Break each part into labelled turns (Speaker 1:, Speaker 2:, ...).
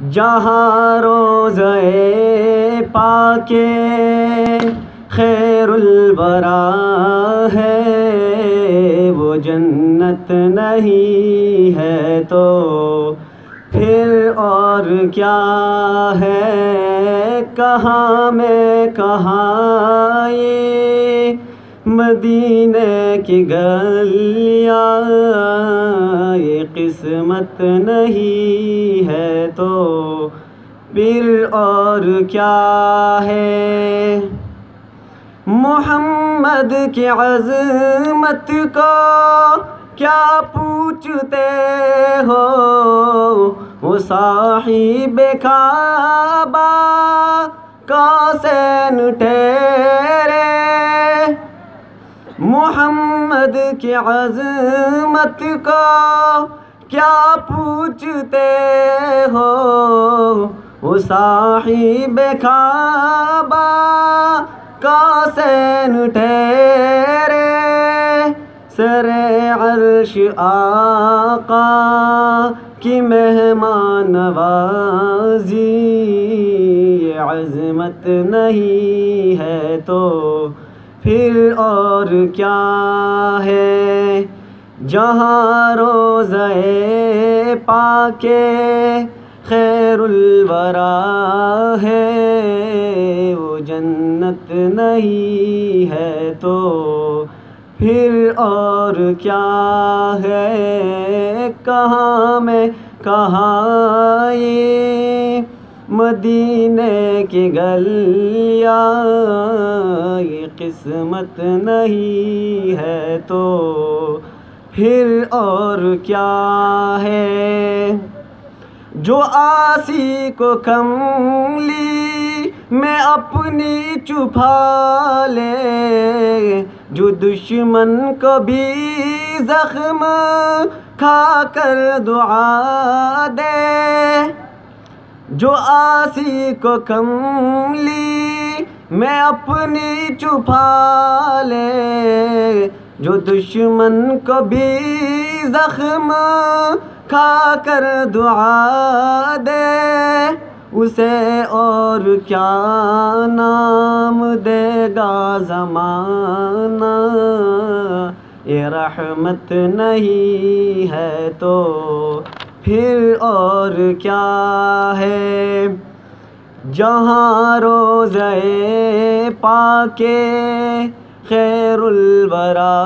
Speaker 1: جہاں روضہ پاک خیر الورا ہے، وہ جنت نہیں ہے تو پھر اور کیا ہے؟ کہاں میں کہاں یہ مدینے کی گلیاں، یہ قسمت نہیں ہے تو پھر اور کیا ہے؟ محمد کی عظمت کو کیا پوچھتے ہو؟ وہ صاحب کعبہ قاسین ٹھہرے۔ محمد کی عظمت کو کیا پوچھتے ہو؟ وہ صاحب کعبہ قاسین ٹھہرے۔ سر عرش آقا کی مہمان نوازی، یہ عظمت نہیں ہے تو پھر اور کیا ہے؟ جہاں روضہ پاک خیر الورا ہے، وہ جنت نہیں ہے تو پھر اور کیا ہے؟ کہاں میں کہاں یہ مدینے کی گلیاں، یہ قسمت نہیں ہے تو پھر اور کیا ہے؟ جو عاصی کو کملی میں اپنی چھپا لے، جو دشمن کو بھی زخم کھا کر دعا دے، جو عاصی کو کملی میں اپنی چھپا لے، جو دشمن کو بھی زخم کھا کر دعا دے، اسے اور کیا نام دے گا زمانہ؟ یہ رحمت نہیں ہے تو پھر اور کیا ہے؟ جہاں روضہ پاک خیر الورا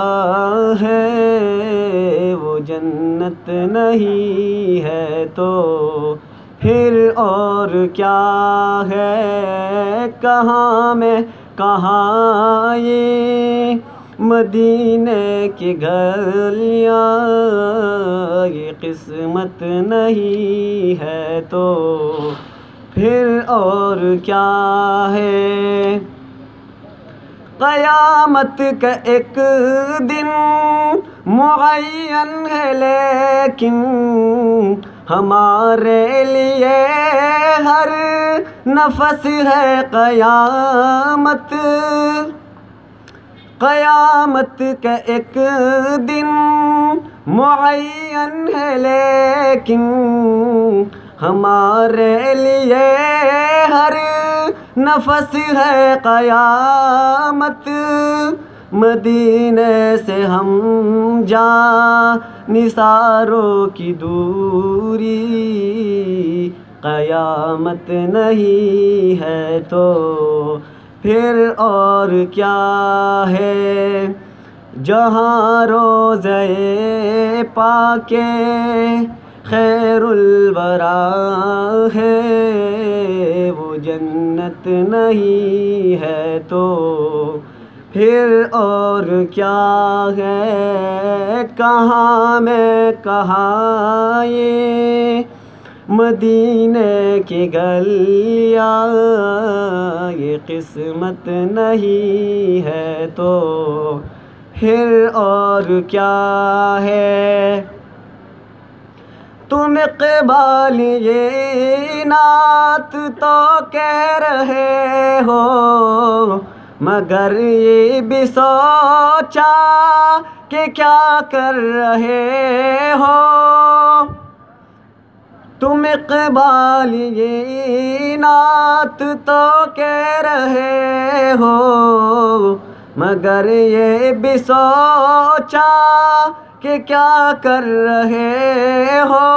Speaker 1: ہے، وہ جنت نہیں ہے تو پھر اور کیا ہے؟ کہاں میں کہاں یہ مدینے کی گلیاں، یہ قسمت نہیں ہے تو پھر اور کیا ہے؟ قیامت کا ایک دن معین ہے، لیکن ہمارے لیے ہر نفس ہے قیامت۔ قیامت کا ایک دن معین ہے، لیکن ہمارے لیے ہر نفس ہے قیامت۔ مدینے سے ہم جانثاروں کی دوری، قیامت نہیں ہے تو پھر اور کیا ہے؟ جہاں روضہ پاک خیر الورا ہے، وہ جنت نہیں ہے تو پھر اور کیا ہے؟ کہاں میں کہاں یہ مدینے کی گلیاں، یہ قسمت نہیں ہے تو پھر اور کیا ہے؟ تم اقبال یہ نعت تو کہہ رہے ہو، مگر یہ بھی سوچا کہ کیا کر رہے ہو؟ تم اقبال یہ نعت تو کہہ رہے ہو، مگر یہ بھی سوچا کہ کیا کر رہے ہو؟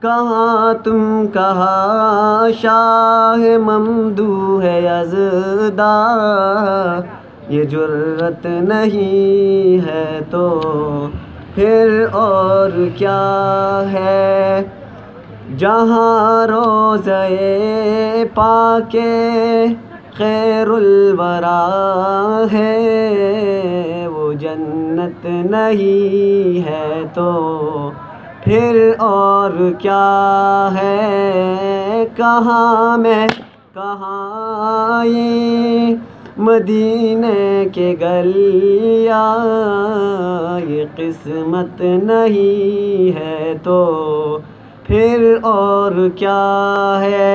Speaker 1: کہاں تم کہاں شاہ ممدوح یزداں، یہ جرت نہیں ہے تو پھر اور کیا ہے؟ جہاں روضہ پاک خیر الورا ہے، وہ جنت نہیں ہے تو پھر اور کیا ہے؟ کہاں میں کہاں یہ مدینے کے گلیاں، یہ قسمت نہیں ہے تو پھر اور کیا ہے؟